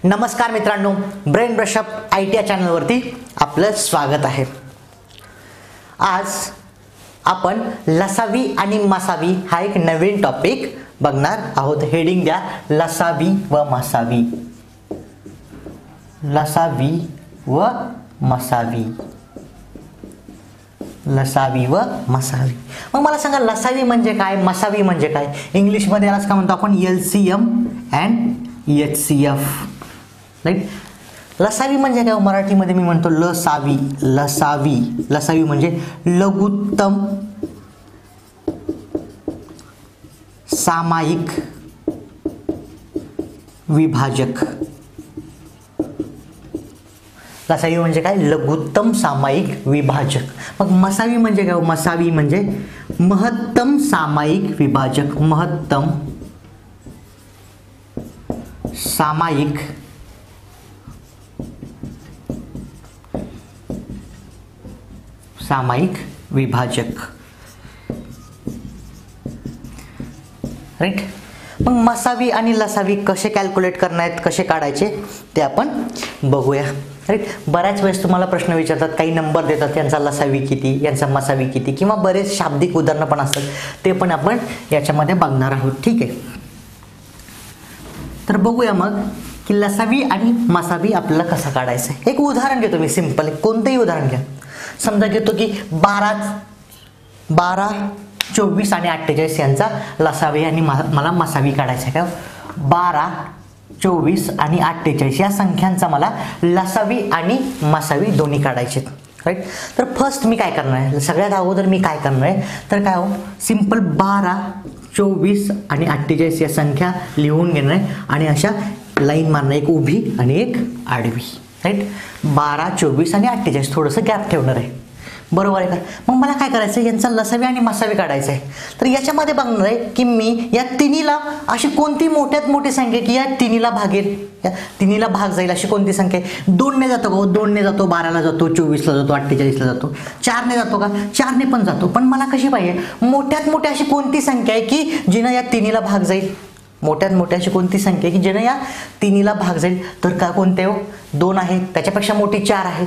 नमस्कार मित्रांनो, brain brush-up IT या चॅनलवरती आपलं स्वागत आहे। आज आपण लसावी आणि मसावी हा एक नवीन टॉपिक बघणार आहोत। हेडिंग द्या लसावी व मसावी। लसावी व मसावी। लसावी व मसावी। मग मला सांगा लसावी म्हणजे काय, मसावी म्हणजे काय? इंग्लिश मध्ये यालाच काय म्हणतो आपण? LCM and HCF, right. लसावी म्हणजे काय मराठीमध्ये मी म्हणतो लसावी। लसावी लसावी म्हणजे लघुत्तम सामायिक विभाजक। लसावी म्हणजे काय? लघुत्तम सामायिक विभाजक। मग मसावी म्हणजे काय? मसावी म्हणजे महत्तम सामायिक विभाजक। महत्तम सामायिक विभाजक, राईट। मग मसावी आणि लसावी कसे कॅल्क्युलेट करणार आहेत, कसे काढायचे ते आपण बघूया, राईट। बऱ्याच वेळेस तुम्हाला प्रश्न विचारतात, काही नंबर देतात, यांचा लसावी किती, यांचा मसावी किती, किंवा बरेच शाब्दिक उदाहरणं पण असतात, ते पण आपण याच्यामध्ये बघणार आहोत, ठीक आहे। तर बघूया मग की लसावी आणि मसावी आपल्याला कसा काढायचं आहे। एक उदाहरण घेतो मी, सिंपल, कोणतेही उदाहरण घ्या। समजा घेतो की 12, 24 आणि 48 यांचा लसावी आणि मला मसावी काढायचा आहे का? 12, 24 आणि 48 या संख्यांचा मला लसावी आणि मसावी दोन्ही काढायचे, राईट। तर फर्स्ट मी काय करणार आहे, सगळ्यात अगोदर मी काय करणार आहे, तर काय हो, सिंपल 12, 24 आणि 48 या संख्या लिहून घेणार आहे आणि अशा लाईन मारणार, एक उभी आणि एक आडवी, राईट। 12, 24 आणि 48 थोडंसं गॅप ठेवणार आहे, बरोबर आहे का? मग मला काय करायचं, यांचा लसावी आणि मसावी काढायचं आहे। तर याच्यामध्ये बघणार आहे की मी या तिन्हीला अशी कोणती मोठ्यात मोठी संख्या की या तिन्हीला भागेल, या तिन्हीला भाग जाईल अशी कोणती संख्या आहे? 2 ने जातो का? 2 ने जातो, 12 ला जातो, 24 ला जातो, 48 ला जातो। 4 ने जातो का? 4 ने पण जातो। पण मला कशी पाहिजे, मोठ्यात मोठी अशी कोणती संख्या आहे की जिनं या तिन्हीला भाग जाईल? मोठ्यात मोठी अशी कोणती संख्या आहे की जिनं या तिन्हीला भाग जाईल? तर का कोणते हो? 2 आहे, त्याच्यापेक्षा मोठी 4 आहे,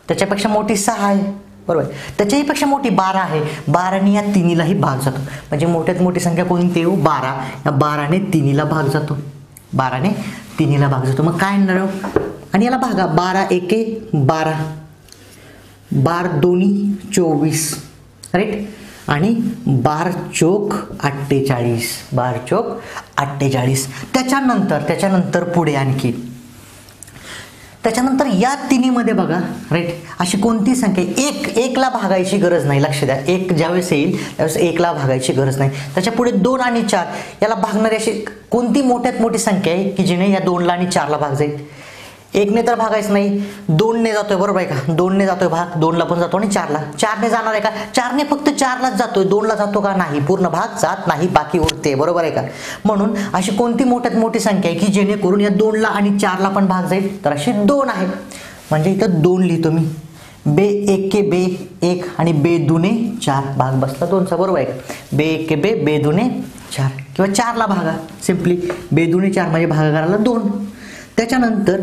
त्याच्यापेक्षा मोठी 6 आहे, बरोबर। त्याच्याहीपेक्षा मोठी 12 आहे, 12ने या तिन्हीलाही भाग जातो। म्हणजे मोठ्यात मोठी संख्या कोणती हो? 12। या 12ने तिन्हीला भाग जातो, 12ने तिन्हीला भाग जातो। मग काय आणणार हो? आणि याला भागा, 12 एके 12, 12 दोन्ही 24, राईट। आणि 12 चोक 48, 12 चोक 48। त्याच्यानंतर पुढे आणखी, त्याच्यानंतर या तिन्हीमध्ये बघा, राईट, अशी कोणती संख्या? एकला भागायची गरज नाही, लक्ष द्या। एक ज्यावेळेस येईल त्यावेळेस एकला भागायची गरज नाही। त्याच्या पुढे 2 आणि 4 याला भागणारी अशी कोणती मोठ्यात मोठी संख्या आहे की जिने या 2ला आणि 4ला भाग जाईल? 1 ने तर भागायचं नाही, 2 ने जातोय, बरोबर आहे का? 2 ने जातोय भाग, 2 ला पण जातो आणि 4 ला। 4 ने जाणार आहे का? 4 ने फक्त 4 लाच जातोय, 2 ला जातो का? नाही, पूर्ण भाग जात नाही, बाकी उरते, बरोबर आहे का? म्हणून अशी कोणती मोठ्यात मोठी संख्या आहे की जेणेकरून या 2 ला आणि 4 ला पण भाग जाईल? तर अशी 2 आहे। म्हणजे इथं 2 लिहितो मी, बे एके बे 1 आणि बे दुने 4, भाग बसला 2चा, बरोबर आहे का? बे एके बे दुने 4, किंवा 4 ला भागा, सिंपली बे दुने 4 म्हणजे भागाकाराला 2। त्याच्यानंतर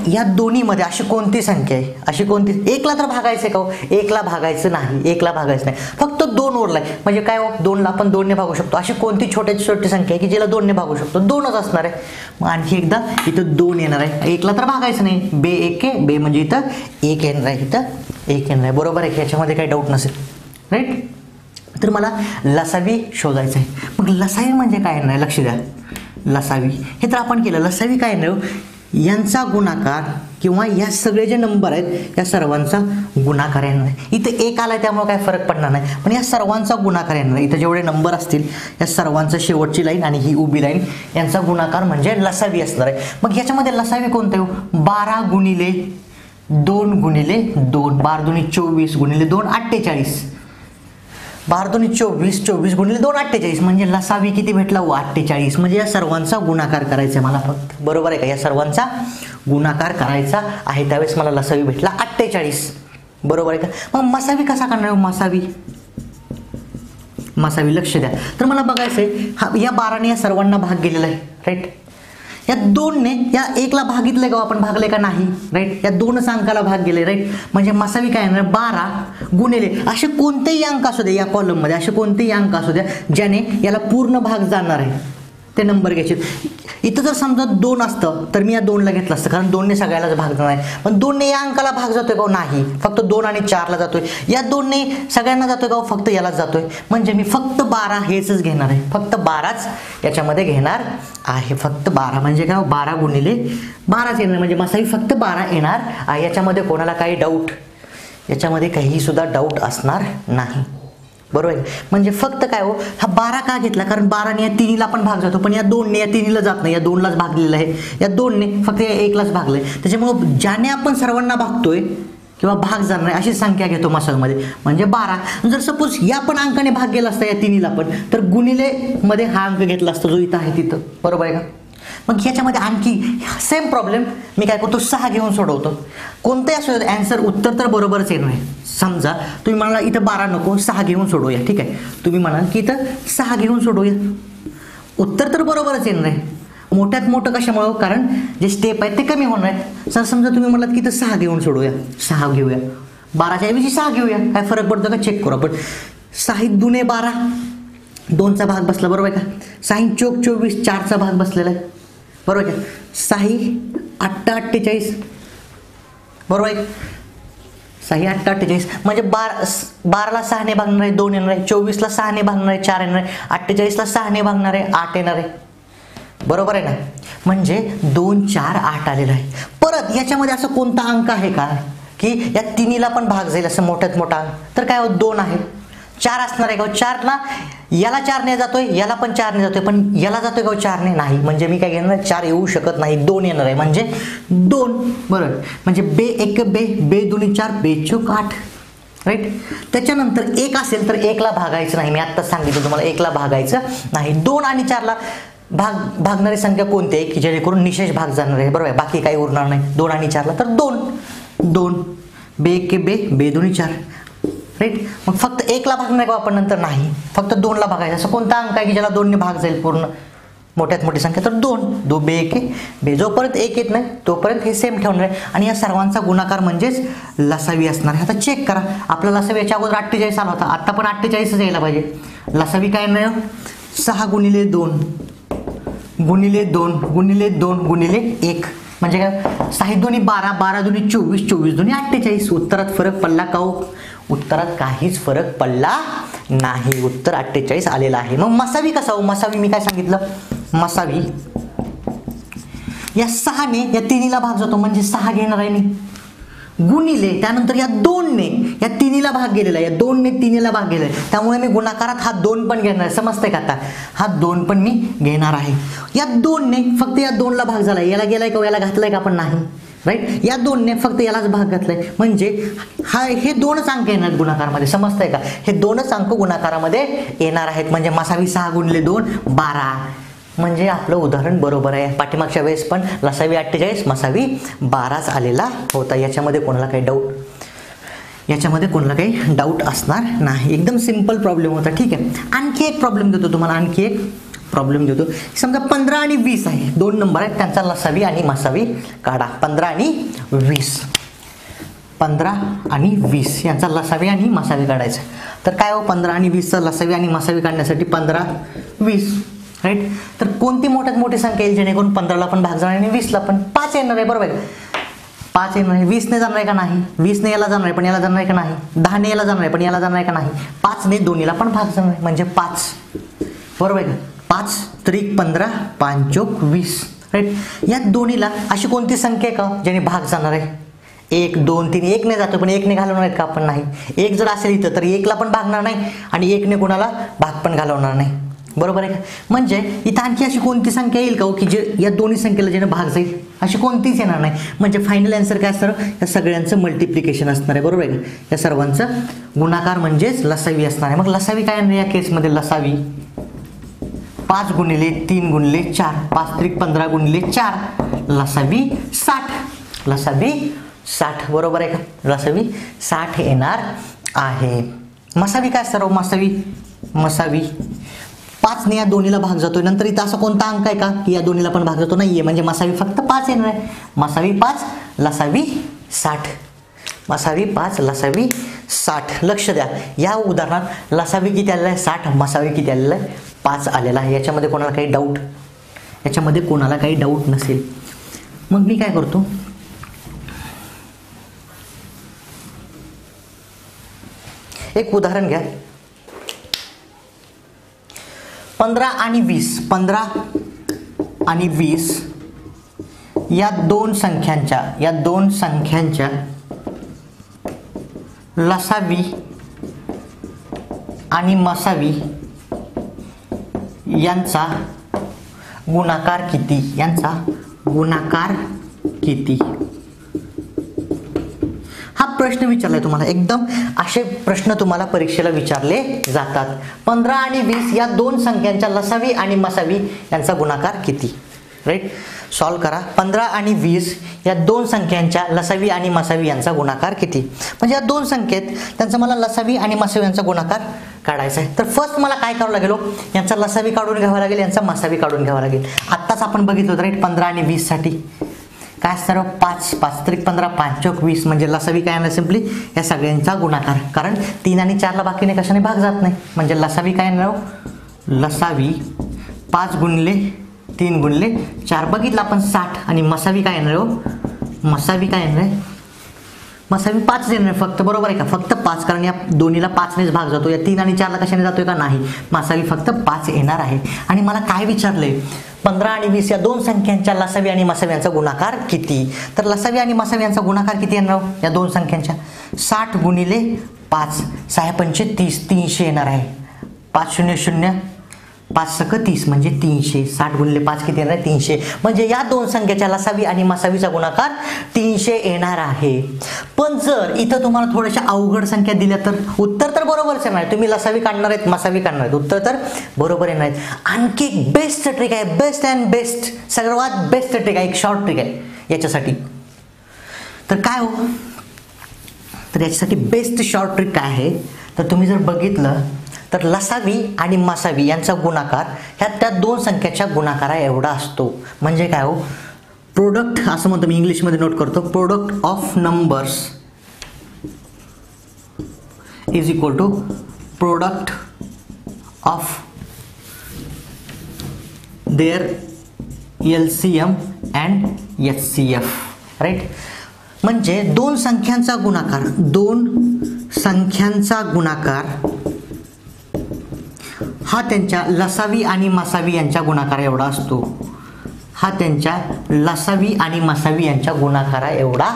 या दोन्हीमध्ये अशी कोणती संख्या आहे, अशी कोणती? 1 ला तर भागायचं का हो? 1 ला भागायचं नाही, 1 ला भागायचं नाही, फक्त 2 उरलाय। म्हणजे काय हो, 2 ला आपण 2 ने भागू शकतो। अशी कोणती छोटी संख्या आहे की जिला 2 ने भागू शकतो? 2च असणार आहे। मग आणखी एकदा इथं 2 येणार आहे, 1 ला तर भागायचं नाही, बे एके बे म्हणजे इथं 1 येणार आहे, इथं 1 येणार आहे, बरोबर आहे? याच्यामध्ये काही डाऊट नसेल, राईट। तर मला लसावी शोधायचं आहे। मग लसावी म्हणजे काय नाही, लक्ष द्या। लसावी हे तर आपण केलं, लसावी काय नाही, यांचा गुणाकार किंवा या सगळे जे नंबर आहेत या सर्वांचा गुणाकार येणार आहे। इथे 1 आलाय त्यामुळे काय फरक पडणार नाही, पण या सर्वांचा गुणाकार येणार आहे। इथे जेवढे नंबर असतील या सर्वांचा शेवटची लाईन आणि ही उभी लाईन यांचा गुणाकार म्हणजे लसावी असणार आहे। मग याच्यामध्ये लसावी कोणते हो? 12 गुणिले 2 गुणिले 2, 12 दुनी 24 गुणिले 2 48, 12 दुनी 24, 24 गुणिले 2 48, म्हणजे लसावी किती भेटला? 48। म्हणजे या सर्वांचा गुणाकार करायचा आहे मला फक्त, बरोबर आहे का? या सर्वांचा गुणाकार करायचा आहे, त्यावेळेस मला लसावी भेटला 48, बरोबर आहे का? मग मसावी कसा करणार? मसावी लक्ष द्या। तर मला बघायचंय, या 12ने या सर्वांना भाग गेलेला आहे, राईट। या 2ने या 1ला भागितले का आपण, भागले का नाही, राईट. या 2च अंकाला भाग गेले, राईट. म्हणजे मसावी काय येणार 12 गुणिले असे कोणतेही अंक असू द्या या कॉलम मध्ये, असे कोणतेही अंक असू द्या ज्याने याला पूर्ण भाग जाणार आहे ते नंबर घ्यायचे. इथं जर समजा 2 असतं तर मी या 2ला घेतलं असतं, कारण 2ने सगळ्यालाच भाग जाणार आहे. पण 2ने या अंकाला भाग जातोय का नाही, फक्त 2 आणि 4ला जातोय. या 2ने सगळ्यांना जातोय का फक्त यालाच जातोय. म्हणजे मी फक्त 12 हेच घेणार आहे, फक्त 12च याच्यामध्ये घेणार आहे. फक्त 12 म्हणजे काय 12 गुणिले 12च येणार, म्हणजे मसावी फक्त 12 येणार आहे. याच्यामध्ये कोणाला काही डाऊट, याच्यामध्ये काही सुद्धा डाऊट असणार नाही, बरोबर. म्हणजे फक्त काय हो, हा 12 का घेतला, कारण 12ने या 3ला पण भाग जातो, पण या 2ने या 3ला जात नाही, या 2लाच भागलेला आहे. या 2ने फक्त या 1लाच भागलंय. त्याच्यामुळे ज्याने आपण सर्वांना भागतोय किंवा भाग जाणार आहे अशी संख्या घेतो मसालमध्ये, म्हणजे 12. जर सपोज या पण अंकाने भाग गेला असता या 3ला पण, तर गुणिले मध्ये हा अंक घेतला असता जो इथं आहे तिथं, बरोबर आहे का. मग ह्याच्यामध्ये आणखी सेम प्रॉब्लेम मी काय करतो, 6 घेऊन सोडवतो. कोणताही असो आन्सर, उत्तर तर बरोबरच येणार आहे. समजा तुम्ही म्हणाला इथं 12 नको, 6 घेऊन सोडवूया, ठीक आहे. तुम्ही म्हणाल की इथं 6 घेऊन सोडवूया, उत्तर तर बरोबरच येणार आहे. मोठ्यात मोठं कशामुळं, कारण जे स्टेप आहेत ते कमी होणार आहेत. सर समजा तुम्ही म्हणालात की इथं 6 घेऊन सोडवूया, 6 घेऊया, 12च्या ऐवजी 6 घेऊया, काय फरक पडतो का चेक करू आपण. 6 दुने 12, 2चा भाग बसला, बरोबर आहे का. 6 चोक 24, 4चा भाग बसलेला आहे, बरोबर आहे का. 6 8 48, बरोबर आहे. 6 8 48 म्हणजे 12ला 6ने भागणार आहे 2 येणार आहे, 24ला 6ने भागणार आहे 4 येणार आहे, 48ला 6ने भागणार आहे 8 येणार आहे, बरोबर आहे ना. म्हणजे 2 4 8 आलेला आहे. परत याच्यामध्ये असं कोणता अंक आहे का की या 3ला पण भाग जाईल असं मोठ्यात मोठा अंक, तर काय 2 आहे. 4 असणार आहे का, 4ला याला 4ने जातोय, याला पण 4ने जातोय, पण याला जातोय का 4ने नाही. म्हणजे मी काय घेणार, 4 येऊ शकत नाही, 2 येणार आहे, म्हणजे 2, बरोबर. म्हणजे बे 1 बे, बे 2 4, बे चोक 8, राईट. त्याच्यानंतर 1 असेल तर 1ला भागायचं नाही, मी आत्ताच सांगितलं तुम्हाला 1ला भागायचं नाही. 2 आणि 4ला भागणारी संख्या कोणती आहे की जेणेकरून निशेष भाग जाणार आहे, बरोबर आहे. बाकी काही उरणार नाही. 2 आणि 4ला तर 2 बे 1 बे, बे 2 4, राईट. मग फक्त 1ला भागणार का आपण नंतर नाही, फक्त 2ला भागायचं. असं कोणता अंक आहे की ज्याला 2ने भाग जाईल पूर्ण, मोठ्यात मोठी संख्या, तर 2 बे 1 बे. जोपर्यंत 1 येत नाही तोपर्यंत हे सेम ठेवणार आहे. आणि या सर्वांचा गुणाकार म्हणजेच लसावी असणार आहे. आता चेक करा, आपला लसावी याच्या अगोदर 48 आला होता, आता पण 48च यायला पाहिजे. लसावी काय नाही, 6 गुणिले 2 गुणिले 2 गुणिले 2 गुणिले 1, म्हणजे काय 6 2 12, 12 2 24, 24 2 48. उत्तरात फरक पडला का हो, उत्तरात काहीच फरक पडला नाही, उत्तर 48 आलेला आहे. मग मसावी कसा हो, मसावी मी काय सांगितलं, मसावी या 6ने या 3ला भाग जातो, म्हणजे 6 घेणार आहे मी, गुणिले त्यानंतर या 2ने या 3ला भाग गेलेला आहे, या 2ने 3ला भाग गेलेला आहे, त्यामुळे मी गुणाकारात हा 2 पण घेणार आहे. समजतंय का आता, हा 2 पण मी घेणार आहे. या 2ने फक्त या 2ला भाग झाला, याला गेलाय का, याला घातलाय का आपण नाही, राईट. या 2ने फक्त यालाच भाग घातलाय, म्हणजे हे 2च अंक येणार गुणाकारामध्ये. समजतंय का, हे 2च अंक गुणाकारामध्ये येणार आहेत. म्हणजे मसावी 6 गुणिले 2 12, म्हणजे आपलं उदाहरण बरोबर आहे. पाठीमागच्या वेळेस पण लसावी 48 मसावी 12च आलेला होता. याच्यामध्ये कोणाला काही डाऊट असणार नाही. एकदम सिंपल प्रॉब्लेम होता, ठीक आहे. आणखी एक प्रॉब्लेम देतो तुम्हाला, आणखी एक प्रॉब्लेम देतो. समजा 15 आणि 20 आहे, 2 नंबर आहेत, त्यांचा लसावी आणि मसावी काढा. 15 आणि 20, 15 आणि 20 यांचा लसावी आणि मसावी काढायचा. तर काय हो, 15 आणि 20चा लसावी आणि मसावी काढण्यासाठी 15 20, राईट. तर कोणती मोठ्यात मोठी संख्या येईल जेणेकरून 15ला पण भाग जाणार आणि 20ला पण 5 येणार आहे, बरोबर आहे. 5 येणार आहे, 20ने जाणार आहे का नाही, 20ने याला जाणार आहे पण याला जाणार आहे का नाही, 10ने याला जाणार आहे पण याला जाणार आहे का नाही, 5ने दोन्हीला पण भाग जाणार आहे, म्हणजे 5, बरोबर आहे का. 5 त्रिक 15, 5 चोक 20, राईट. या दोन्हीला अशी कोणती संख्या आहे का ज्याने भाग जाणार आहे, 1 2 3, 1ने जातो पण 1ने घालवणार आहेत का आपण नाही. 1 जर असेल इथं तर 1ला पण भागणार नाही आणि 1ने कोणाला भाग पण घालवणार नाही, बरोबर आहे का. म्हणजे इथं आणखी अशी कोणती संख्या येईल का की जे या दोन्ही संख्येला ज्याने भाग जाईल, अशी कोणतीच येणार नाही. म्हणजे फायनल आन्सर काय असणार, या सगळ्यांचं मल्टिप्लिकेशन असणार आहे, बरोबर आहे का. या सर्वांचं गुणाकार म्हणजेच लसावी असणार आहे. मग लसावी काय आहे या केसमध्ये, लसावी 5 गुणिले 3 गुणिले 4, 5 त्रिक 15 गुणिले 4, लसावी 60, लसावी 60, बरोबर आहे का. लसावी 60 येणार आहे. मसावी काय असणार, मसावी 5 ने या दोन्हीला भाग जातोय. नंतर इथं असा कोणता अंक आहे का की या दोन्हीला पण भाग जातो? नाहीये. म्हणजे मसावी फक्त 5 येणार आहे. मसावी 5 लसावी 60. मसावी 5 लसावी 60. लक्ष द्या, या उदाहरणात लसावी किती आलेला आहे? 60. मसावी किती आलेला आहे? 5 आलेला आहे. याच्यामध्ये कोणाला काही डाऊट? याच्यामध्ये कोणाला काही डाऊट नसेल. मग मी काय करतो, एक उदाहरण घ्या. 15 आणि 20. 15 आणि 20 या दोन संख्यांच्या लसावी आणि मसावी यांचा गुणाकार किती? यांचा गुणाकार किती? हा प्रश्न विचारलाय तुम्हाला. एकदम असे प्रश्न तुम्हाला परीक्षेला विचारले जातात. 15 आणि 20 या दोन संख्यांच्या लसावी आणि मसावी यांचा गुणाकार किती? राईट, सॉल्व करा. 15 आणि 20 या दोन संख्यांच्या लसावी आणि मसावी यांचा गुणाकार किती? म्हणजे या दोन संख्येत त्यांचा मला लसावी आणि मसावी यांचा गुणाकार काढायचा आहे. तर फर्स्ट मला काय करावं लागेल? यांचा लसावी काढून घ्यावा लागेल, यांचा मसावी काढून घ्यावा लागेल. आत्ताच आपण बघितलं होतं राईट. 15 आणि 20 साठी काय असणार? 5 5 त्रिक 15 5 चौक 20. म्हणजे लसावी काय येणार? सिम्पली या सगळ्यांचा गुणाकार. कारण 3 आणि 4 ला बाकीने कशाने भाग जात नाही. म्हणजे लसावी काय येणार? लसावी 5 गुणिले 3 गुणिले 4. बघितलं आपण 60. आणि मसावी काय येणार? मसावी काय येणार? मसावी 5 येणार फक्त. बरोबर आहे का? फक्त 5. कारण या दोन्हीला 5 नेच भाग जातो. या 3 आणि 4 ला कशाने जातोय का? नाही. मसावी फक्त 5 येणार आहे. आणि मला काय विचारलंय? 15 आणि 20 या दोन संख्यांच्या लसावी आणि मसावी यांचा गुणाकार किती? तर लसावी आणि मसावी यांचा गुणाकार किती येणार या दोन संख्यांच्या? 60 गुणिले 5 6 पंचे 30. 300 येणार आहे. 5 0 0 5 सक 30 म्हणजे 300. 60 गुणिले 5 किती येणार? 300. म्हणजे या दोन संख्येच्या लसावी आणि मसावीचा गुणाकार 300 येणार आहे. पण जर इथं तुम्हाला थोड्याशा अवघड संख्या दिल्या तर उत्तर तर बरोबरच येणार आहे. तुम्ही लसावी काढणार आहेत, मसावी काढणार आहेत, उत्तर तर बरोबर येणार आहेत. आणखी एक बेस्ट ट्रिक आहे. बेस्ट अँड बेस्ट, सर्वात बेस्ट ट्रिक आहे. एक शॉर्ट ट्रिक आहे याच्यासाठी. तर काय हो, तर याच्यासाठी बेस्ट शॉर्ट ट्रिक काय आहे? तर तुम्ही जर बघितलं तर लसावी आणि मसावी यांचा गुणाकार ह्या त्या दोन संख्याच्या गुणाकारा एवढा असतो. म्हणजे काय हो? प्रोडक्ट असं म्हणतो मी, इंग्लिशमध्ये नोट करतो. Product of numbers is equal to product of their LCM and HCF. Right, म्हणजे दोन संख्यांचा गुणाकार हा त्यांच्या लसावी आणि मसावी यांच्या गुणाकारा एवढा असतो. हा त्यांच्या लसावी आणि मसावी यांच्या गुणाकारा एवढा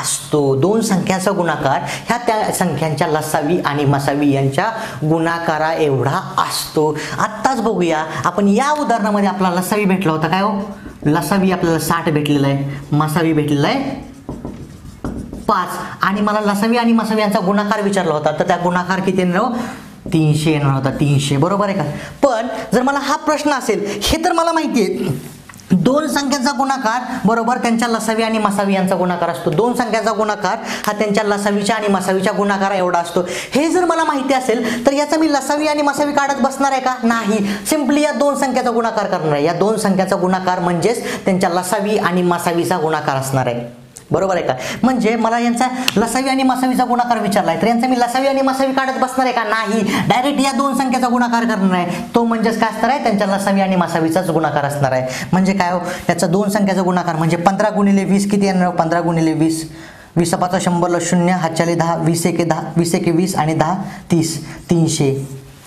असतो. दोन संख्यांचा गुणाकार ह्या त्या संख्यांच्या लसावी आणि मसावी यांच्या गुणाकारा एवढा असतो. आत्ताच बघूया आपण. या उदाहरणामध्ये आपला लसावी भेटला होता. काय हो? लसावी आपल्याला 60 भेटलेला आहे, मसावी भेटलेला आहे 5. आणि मला लसावी आणि मसावी यांचा गुणाकार विचारला होता. तर त्या गुणाकार किती येणार? 300 येणार होता. 300. बरोबर आहे का? पण जर मला हा प्रश्न असेल, हे तर मला माहिती आहे दोन संख्यांचा गुणाकार बरोबर त्यांच्या लसावी आणि मसावी यांचा गुणाकार असतो. दोन संख्यांचा गुणाकार हा त्यांच्या लसावीच्या आणि मसावीच्या गुणाकारा एवढा असतो. हे जर मला माहिती असेल तर याचा मी लसावी आणि मसावी काढत बसणार आहे का? नाही. सिम्पली या दोन संख्याचा गुणाकार करणार आहे. या दोन संख्याचा गुणाकार म्हणजेच त्यांच्या लसावी आणि मसावीचा गुणाकार असणार आहे. बरोबर आहे का? म्हणजे मला यांचा लसावी आणि मसावीचा गुणाकार विचारलाय तर यांचा मी लसावी आणि मसावी काढत बसणार आहे का? नाही. डायरेक्ट या दोन संख्याचा गुणाकार करणार आहे. तो म्हणजेच काय असणार आहे? त्यांच्या लसावी आणि मसावीचाच गुणाकार असणार आहे. म्हणजे काय हो? याचा दोन संख्याचा गुणाकार म्हणजे 15 गुणिले 20 किती येणार? 15 गुणिले 20 20 5 100 ला 0 हातच्याले 10 20 एके 10 20 एके 20 आणि 10 30. 300.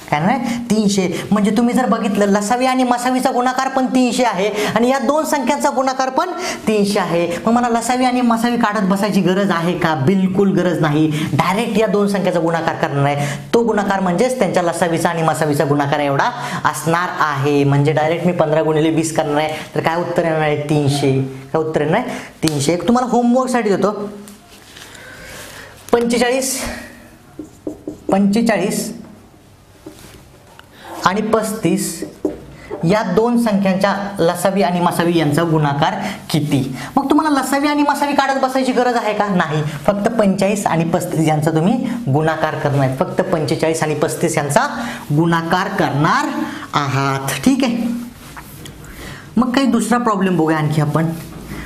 काय नाही? 300. म्हणजे तुम्ही जर बघितलं लसावी आणि मसावीचा गुणाकार पण 300 आहे आणि या दोन संख्यांचा गुणाकार पण 300 आहे. मग मला लसावी आणि मसावी काढत बसायची गरज आहे का? बिलकुल गरज नाही. डायरेक्ट या दोन संख्याचा गुणाकार करणार आहे. तो गुणाकार म्हणजेच त्यांच्या लसावीचा आणि मसावीचा गुणाकार एवढा असणार आहे. म्हणजे डायरेक्ट मी 15 गुणिले 20 करणार आहे. तर काय उत्तर येणार आहे? 300. काय उत्तर येणार आहे? 300. एक तुम्हाला होमवर्कसाठी देतो. 45 आणि 35 या दोन संख्यांच्या लसावी आणि मसावी यांचा गुणाकार किती? मग तुम्हाला लसावी आणि मसावी काढत बसायची गरज आहे का? नाही. फक्त 45 आणि 35 यांचा तुम्ही गुणाकार करणार आहे. फक्त 45 आणि 35 यांचा गुणाकार करणार आहात. ठीक आहे. मग काही दुसरा प्रॉब्लेम बघूया आणखी आपण.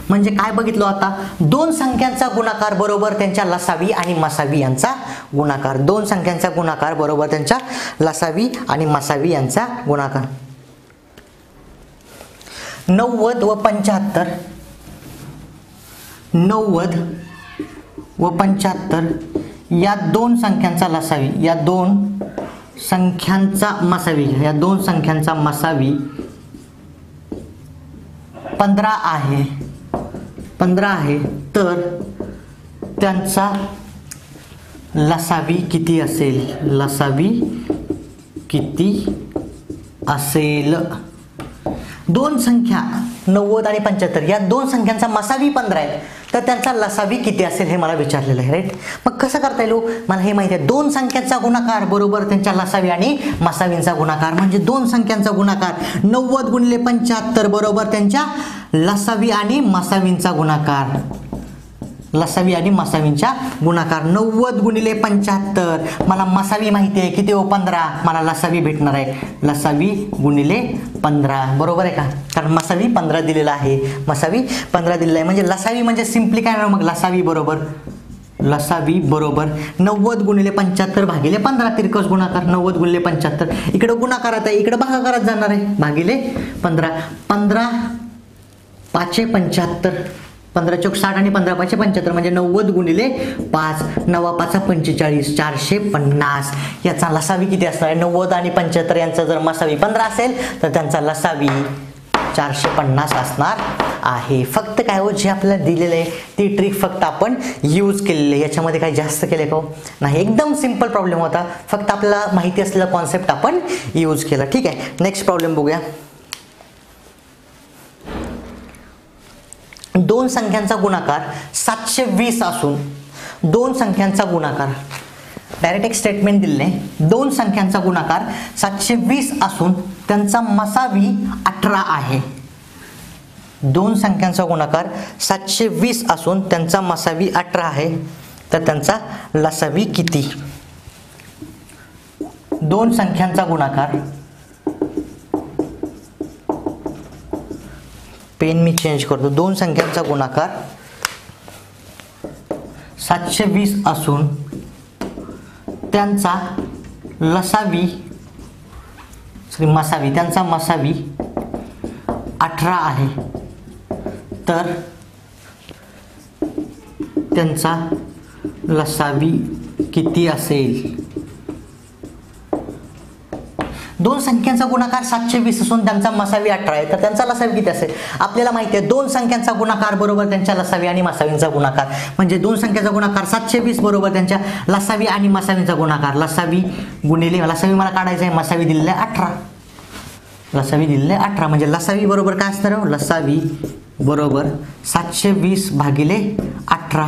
म्हणजे काय बघितलं आता, दोन संख्यांचा गुणाकार बरोबर त्यांच्या लसावी आणि मसावी यांचा गुणाकार. दोन संख्यांचा गुणाकार बरोबर त्यांच्या लसावी आणि मसावी यांचा गुणाकार. 90 व 75, 90 व 75 या दोन संख्यांचा लसावी, या दोन संख्यांचा मसावी, या दोन संख्यांचा मसावी 15 आहे, 15 आहे. तर त्यांचा लसावी किती असेल? लसावी किती असेल? दोन संख्या 90 आणि 75 या दोन संख्यांचा मसावी 15 आहे, तर त्यांचा लसावी किती असेल हे मला विचारलेलं आहे. राईट. मग कसं करता येईल? मला हे माहिती आहे, दोन संख्यांचा गुणाकार बरोबर त्यांच्या लसावी आणि मसावींचा गुणाकार. म्हणजे दोन संख्यांचा गुणाकार 90 गुणिले 75 बरोबर त्यांच्या लसावी आणि मसावींचा गुणाकार. लसावी आणि मसावींचा गुणाकार. 90 गुणिले 75, मला मसावी माहिती आहे किती हो? 15. मला लसावी भेटणार आहे लसावी गुणिले 15. बरोबर आहे का? कारण मसावी 15 दिलेला आहे, मसावी 15 दिलेला आहे. म्हणजे लसावी म्हणजे सिम्पली काय? मग लसावी बरोबर, लसावी बरोबर 90 गुणिले 75 भागिले 15. तिरकस गुणाकार 90 गुणिले 75. इकडे गुणाकारात आहे, इकडे भागाकारात जाणार आहे, भागिले 15. 15 5 75, 15 चौक 60 आणि 15 5 75 म्हणजे 90 गुणिले 5, 9 5 45, 450. याचा लसावी किती असणार आहे? 90 आणि 75 यांचा जर मसावी 15 असेल तर त्यांचा लसावी 450 असणार आहे. फक्त काय हो, जे आपल्याला दिलेलं आहे ती ट्रिक फक्त आपण यूज केलेली आहे. याच्यामध्ये काही जास्त केले का नाही? एकदम सिंपल प्रॉब्लेम होता, फक्त आपल्याला माहिती असलेला कॉन्सेप्ट आपण यूज केला. ठीक आहे. नेक्स्ट प्रॉब्लेम बघूया. दोन संख्यांचा गुणाकार 720 असून, दोन संख्यांचा गुणाकार, डायरेक्ट एक स्टेटमेंट दिले, दोन संख्यांचा गुणाकार 720 असून त्यांचा मसावी 18 आहे. दोन संख्यांचा गुणाकार 720 असून त्यांचा मसावी 18 आहे, तर त्यांचा लसावी किती? दोन संख्यांचा गुणाकार, पेन मी चेंज करतो. दोन संख्यांचा गुणाकार 720 असून त्यांचा लसावी मसावी, त्यांचा मसावी 18 आहे, तर त्यांचा लसावी किती असेल? दोन संख्यांचा गुणाकार 720 असून त्यांचा मसावी 18 आहे, तर त्यांचा लसावी किती असेल? आपल्याला माहिती आहे दोन संख्यांचा गुणाकार बरोबर त्यांच्या लसावी आणि मसावींचा गुणाकार. म्हणजे दोन संख्यांचा गुणाकार 720 बरोबर त्यांच्या लसावी आणि मसावींचा गुणाकार. लसावी गुणिले, लसावी मला काढायचं आहे, मसावी दिलेले 18, लसावी दिलेले 18 म्हणजे लसावी बरोबर काय असणार आहे? लसावी बरोबर 720 भागिले 18.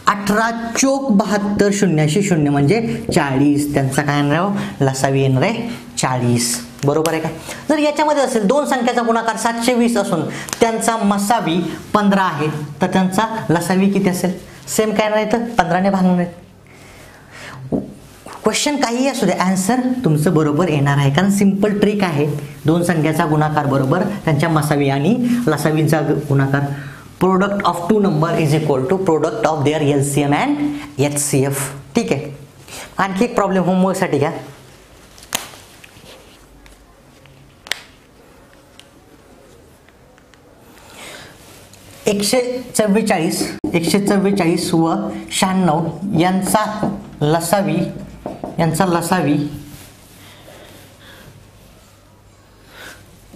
18 चोक 72 शून्याशी शून्य म्हणजे 40. त्यांचा काय येणार आहे? लसावी येणार आहे 40. बरोबर आहे का? जर याच्यामध्ये असेल दोन संख्याचा गुणाकार 720 असून त्यांचा मसावी 15 आहे, तर त्यांचा लसावी किती असेल? सेम काय येणार आहे? तर 15 ने भागणार आहे. क्वेश्चन काही असू दे, आन्सर तुमचं बरोबर येणार आहे, कारण सिंपल ट्रिक आहे. दोन संख्याचा गुणाकार बरोबर त्यांच्या मसावी आणि लसावींचा गुणाकार. Product of two number is equal to product of their LCM and HCF. ठीक आहे. आणखी एक प्रॉब्लेम होमवर्कसाठी घ्या. एकशे 144 व 96 यांचा लसावी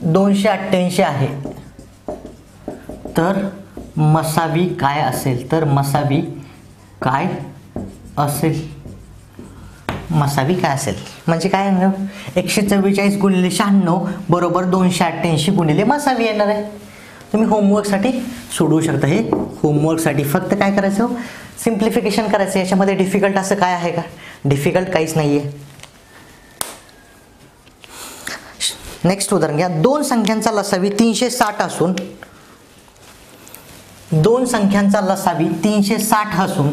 288 आहे, तर मसावी काय असेल? तर मसावी काय असेल? मसावी काय असेल म्हणजे काय येणार? 144 गुणिले 96 बरोबर 288 गुणिले मसावी येणार आहे. तुम्ही होमवर्कसाठी सोडवू शकता. हे होमवर्कसाठी फक्त काय करायचं? सिम्प्लिफिकेशन करायचं. याच्यामध्ये डिफिकल्ट असं काय आहे का? डिफिकल्ट काहीच नाहीये. नेक्स्ट उदाहरण घ्या. दोन संख्यांचा लसावी 360 असून, दोन संख्यांचा लसावी 360 असून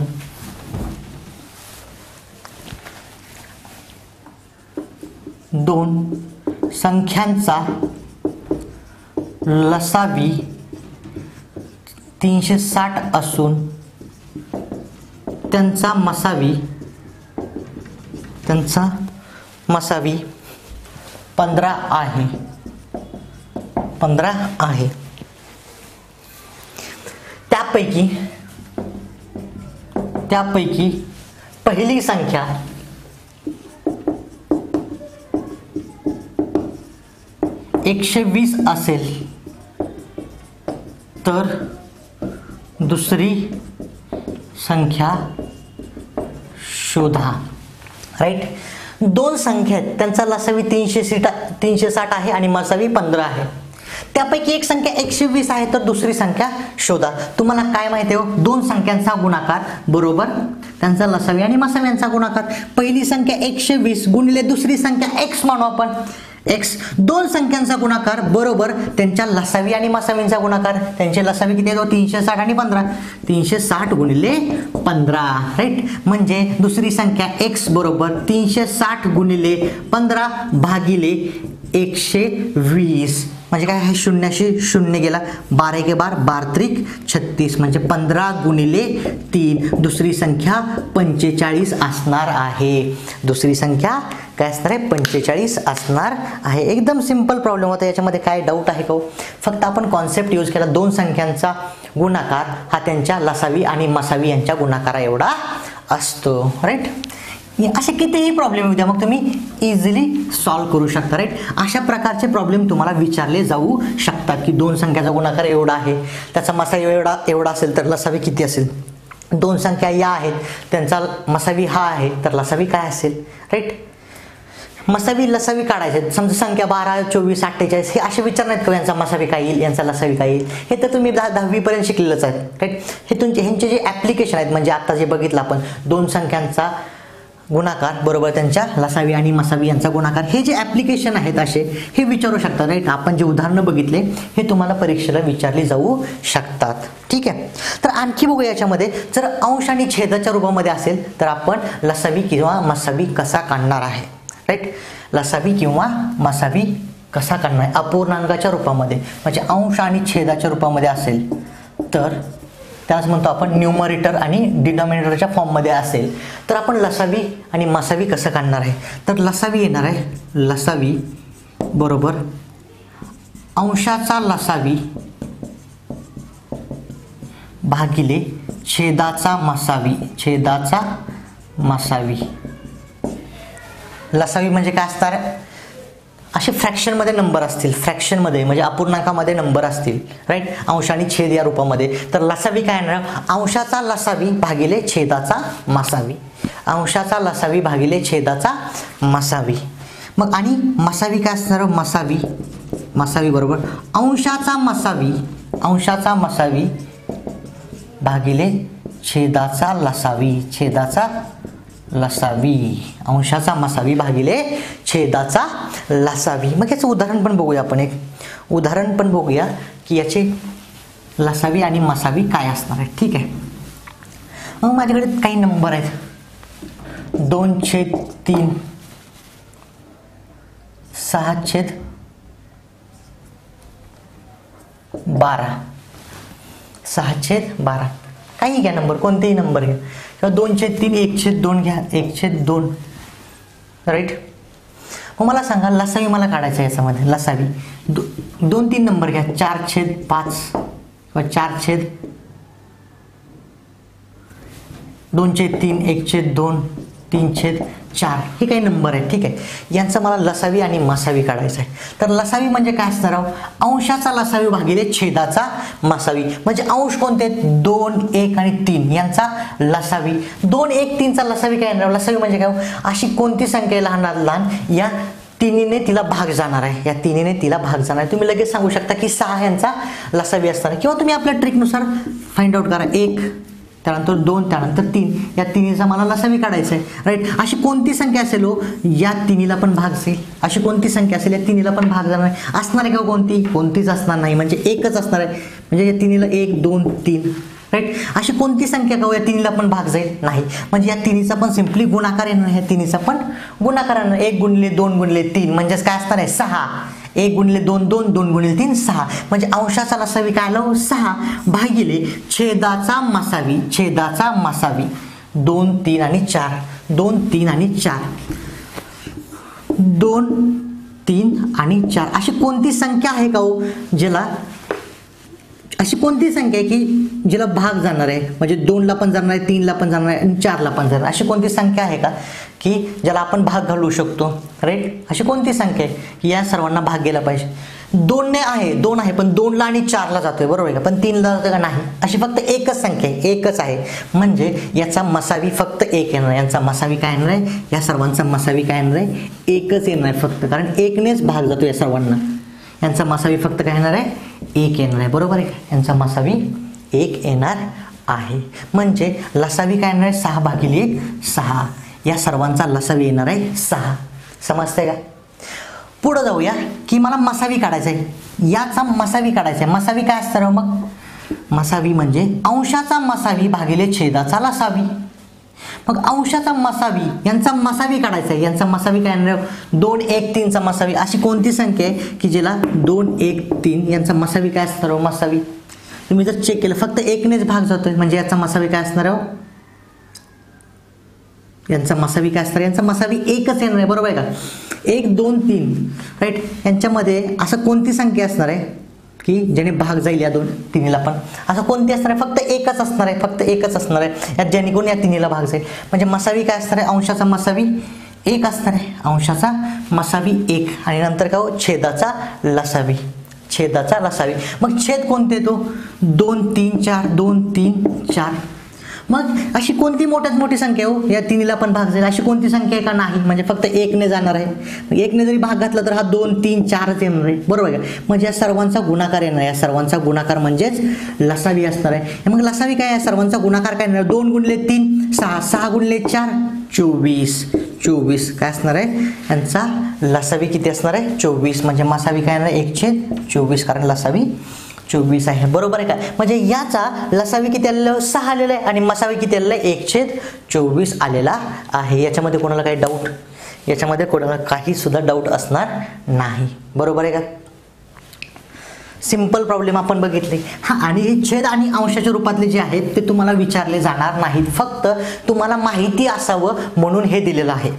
दोन संख्यांचा लसावी 360 असून त्यांचा मसावी 15 आहे. 15 आहे. त्यापैकी पहिली संख्या 120 असेल तर दुसरी संख्या शोधा. राईट. दोन संख्या आहेत, त्यांचा लसावी 360 आहे आणि मसावी 15 आहे. त्यापैकी एक संख्या 120 आहे तर दुसरी संख्या शोधा. तुम्हाला काय माहिती आहे हो? दोन संख्यांचा गुणाकार बरोबर त्यांचा लसावी आणि मसावी यांचा गुणाकार. पहिली संख्या 120 गुणिले दुसरी संख्या x मानू आपण. x. दोन संख्यांचा गुणाकार बरोबर त्यांच्या लसावी आणि मसावींचा गुणाकार. त्यांचे लसावी किती आहे? 360 आणि 15. 360 गुणिले 15. राईट. म्हणजे दुसरी संख्या x बरोबर 360 गुणिले 15 भागिले 120. म्हणजे काय आहे? शून्याशी शून्य गेला. 12 एके 12, 12 त्रिक 36. म्हणजे 15 गुणिले 3. दुसरी संख्या 45 असणार आहे. दुसरी संख्या काय असणार आहे? 45 असणार आहे. एकदम सिंपल प्रॉब्लेम होता. याच्यामध्ये काय डाऊट आहे का? फक्त आपण कॉन्सेप्ट यूज केला. दोन संख्यांचा गुणाकार हा त्यांच्या लसावी आणि मसावी यांच्या गुणाकारा एवढा असतो. राईट. असे कितीही प्रॉब्लेम येऊ द्या, मग तुम्ही इझिली सॉल्व्ह करू शकता. राईट. अशा प्रकारचे प्रॉब्लेम तुम्हाला विचारले जाऊ शकतात की दोन संख्याचा गुणाकार एवढा आहे, त्याचा मसावी एवढा असेल तर लसावी किती असेल. दोन संख्या या आहेत, त्यांचा मसावी हा आहे तर लसावी काय असेल. राईट. मसावी लसावी काढायचे. समजा संख्या 12, 24, 48 हे असे विचार नाहीत का यांचा मसावी काय येईल, यांचा लसावी काय येईल. हे तर तुम्ही 10वी पर्यंत शिकलेलंच आहे. राईट. हे ह्यांचे जे ॲप्लिकेशन आहेत, म्हणजे आता जे बघितलं आपण दोन संख्यांचा गुणाकार बरोबर त्यांच्या लसावी आणि मसावी यांचा गुणाकार, हे जे ॲप्लिकेशन आहेत असे हे विचारू शकतात. राईट. आपण जे उदाहरणं बघितले हे तुम्हाला परीक्षेला विचारली जाऊ शकतात. ठीक आहे. तर आणखी बघूया याच्यामध्ये. जर अंश आणि छेदाच्या रूपामध्ये असेल तर आपण लसावी किंवा मसावी कसा काढणार आहे. राईट. लसावी किंवा मसावी कसा काढणार आहे अपूर्णांकाच्या रूपामध्ये, म्हणजे अंश आणि छेदाच्या रूपामध्ये असेल तर त्याच म्हणतो आपण न्यूमरेटर आणि डिनॉमिनेटरच्या फॉर्ममध्ये असेल तर आपण लसावी आणि मसावी कसं काढणार आहे. तर लसावी येणार आहे लसावी बरोबर अंशाचा लसावी भागिले छेदाचा मसावी. लसावी म्हणजे काय असणार? असे फ्रॅक्शनमध्ये नंबर असतील, फ्रॅक्शनमध्ये म्हणजे अपूर्णांकामध्ये नंबर असतील. राईट. अंश आणि छेद या रूपामध्ये. तर लसावी काय येणार? अंशाचा लसावी भागिले छेदाचा मसावी. अंशाचा लसावी भागिले छेदाचा मसावी. मग आणि मसावी काय असणार? मसावी बरोबर अंशाचा मसावी भागिले छेदाचा लसावी. अंशाचा मसावी भागिले छेदाचा लसावी. मग याचं उदाहरण पण बघूया आपण. एक उदाहरण पण बघूया की याचे लसावी आणि मसावी काय असणार आहे. ठीक आहे. मग माझ्याकडे काही नंबर आहेत. 2/3, 6/12, 6/12 काही घ्या नंबर, कोणतेही नंबर घ्या किंवा 2/3, 1/2 घ्या, 1/2. राईट. मग मला सांगा लसावी मला काढायचं आहे. याच्यामध्ये लसावी 2-3 नंबर घ्या. 4/5 किंवा 4/2/3, 1/2, 3/4 हे काही नंबर आहेत. ठीक आहे. यांचा मला लसावी आणि मसावी काढायचा आहे. तर लसावी म्हणजे काय असणार? अंशाचा लसावी भागिले छेदाचा मसावी. म्हणजे अंश कोणते? 2, 1 आणि 3 यांचा लसावी. 2, 1, 3चा लसावी काय येणार? लसावी म्हणजे काय? अशी कोणती संख्या लहान या तिन्हीने तिला भाग जाणार आहे. या तिन्हीने तिला भाग जाणार आहे. तुम्ही लगेच सांगू शकता की 6 यांचा लसावी असणार किंवा तुम्ही आपल्या ट्रिकनुसार फाइंड आउट करा. 1 त्यानंतर 2 त्यानंतर 3 या तिन्हीचा मला लसावी काढायचा आहे. राईट. अशी कोणती संख्या असेल हो या तिन्हीला पण भाग जाईल. अशी कोणती संख्या असेल या तिन्हीला पण भाग जाणार असणार आहे का? कोणतीच असणार नाही. म्हणजे एकच असणार आहे. म्हणजे या तिन्हीला 1, 2, 3 राईट. अशी कोणती संख्या का या तिन्हीला पण भाग जाईल? नाही. म्हणजे या तिन्हीचा पण सिम्पली गुणाकार येणार, ह्या तिन्हीचा पण गुणाकार येणार. 1 गुणिले 2 गुणिले 3 म्हणजेच काय असणार आहे? 6. 1 गुणिले 2 2, 2 गुणिले 3 6. म्हणजे अंशाचा लसावी काय आलं? 6 भागिले छेदाचा मसावी, छेदाचा मसावी 2 3 आणि 4, 2 3 आणि 4, 2 3 आणि 4. अशी कोणती संख्या आहे का हो ज्याला, अशी कोणती संख्या आहे की जिला भाग जाणार आहे? म्हणजे 2 ला पण जाणार आहे, 3 ला पण जाणार आहे आणि 4 ला पण जाणार आहे. अशी कोणती संख्या आहे का की ज्याला आपण भाग घालू शकतो? राईट. अशी कोणती संख्या आहे की या सर्वांना भाग गेला पाहिजे? 2 ने आहे, 2 आहे, पण 2 ला आणि 4 ला जातोय, बरोबर आहे का? पण 3 ला जातोय का? नाही. अशी फक्त एकच संख्या आहे, एकच आहे. म्हणजे याचा मसावी फक्त 1 येणार आहे. यांचा मसावी काय येणार आहे? या सर्वांचा मसावी काय येणार आहे? 1च येणार आहे फक्त, कारण 1 नेच भाग जातो या सर्वांना. यांचा मसावी फक्त काय येणार आहे? 1 येणार आहे, बरोबर आहे का? यांचा मसावी 1 येणार आहे. म्हणजे लसावी काय येणार आहे? 6 भागिले 1 6. या सर्वांचा लसावी येणार आहे 6. समजते का? पुढे जाऊया की मला मसावी काढायचा आहे. याचा मसावी काढायचा आहे. मसावी काय असतं मग? मसावी म्हणजे अंशाचा मसावी भागिले छेदाचा लसावी. मग अंशाचा मसावी, यांचा मसावी काढायचा आहे. यांचा मसावी काय येणार? 2 1 3 चा मसावी. अशी कोणती संख्या आहे की जिला 2 1 3 यांचा मसावी काय असणार? मसावी तुम्ही जर चेक केलं फक्त 1 नेच भाग जातोय, म्हणजे याचा मसावी काय असणार? यांचा मसावी काय असणार? यांचा मसावी 1च येणार आहे, बरोबर आहे का? 1 2 3 राईट. यांच्यामध्ये असं कोणती संख्या असणार आहे की ज्याने भाग जाईल या तिन्हीला पण? असं कोणती असणार आहे? फक्त 1च असणार आहे, फक्त 1च असणार आहे यात ज्याने कोण या तिन्हीला भाग जाईल. म्हणजे मसावी काय असणार आहे? अंशाचा मसावी 1 असणार आहे, अंशाचा मसावी 1 आणि नंतर काय हो? छेदाचा लसावी, छेदाचा लसावी. मग छेद कोणते तो? 2 3 4, 2 3 4. मग अशी कोणती मोठ्यात मोठी संख्या हो या तिन्हीला पण भाग जाईल? अशी कोणती संख्या आहे का? नाही. म्हणजे फक्त 1 ने जाणार आहे. 1 ने जरी भाग घातला तर हा 2 3 4च येणार आहे, बरोबर आहे का? म्हणजे या सर्वांचा गुणाकार येणार. या सर्वांचा गुणाकार म्हणजेच लसावी असणार आहे. मग लसावी काय? या सर्वांचा गुणाकार काय येणार? 2 गुणिले 3 6, 6 गुणिले 4 24, 24 काय असणार आहे? यांचा लसावी किती असणार आहे? 24. म्हणजे मसावी काय येणार? 1/24, कारण लसावी 24 आहे, बरोबर आहे का? म्हणजे याचा लसावी किती आलेला? 6 आलेला आहे आणि मसावी किती आलेला आहे? 1/24 आलेला आहे. याच्यामध्ये कोणाला काही डाऊट? याच्यामध्ये कोणाला काही सुद्धा डाऊट असणार नाही, बरोबर आहे का? सिंपल प्रॉब्लेम आपण बघितले. हा, आणि हे छेद आणि अंशाच्या रूपातले जे आहेत ते तुम्हाला विचारले जाणार नाहीत. फक्त तुम्हाला माहिती असावं म्हणून हे दिलेलं आहे.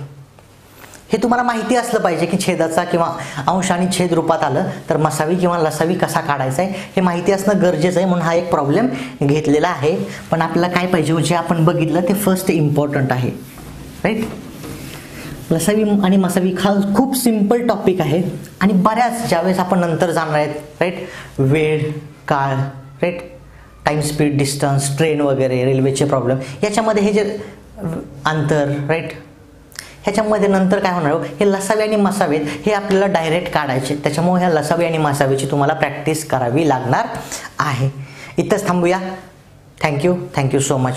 हे तुम्हाला माहिती असलं पाहिजे की छेदाचा किंवा अंश आणि छेद रूपात आलं तर मसावी किंवा लसावी कसा काढायचा आहे हे माहिती असणं गरजेचं आहे, म्हणून हा एक प्रॉब्लेम घेतलेला आहे. पण आपल्याला काय पाहिजे? जे आपण बघितलं ते फर्स्ट इम्पॉर्टंट आहे, राईट. लसावी आणि मसावी हा खूप सिंपल टॉपिक आहे आणि बऱ्याच ज्यावेळेस आपण नंतर जाणार आहेत, राईट, वेळ काळ, right, time speed distance, train वगैरे, रेल्वेचे प्रॉब्लेम, याच्यामध्ये हे जे अंतर, राईट, ह्याच्यामध्ये नंतर काय होणार? हे लसावे आणि मसावे हे आपल्याला डायरेक्ट काढायचे. त्याच्यामुळे ह्या लसावे आणि मसावेची तुम्हाला प्रॅक्टिस करावी लागणार आहे. इथंच थांबूया. Thank you so much.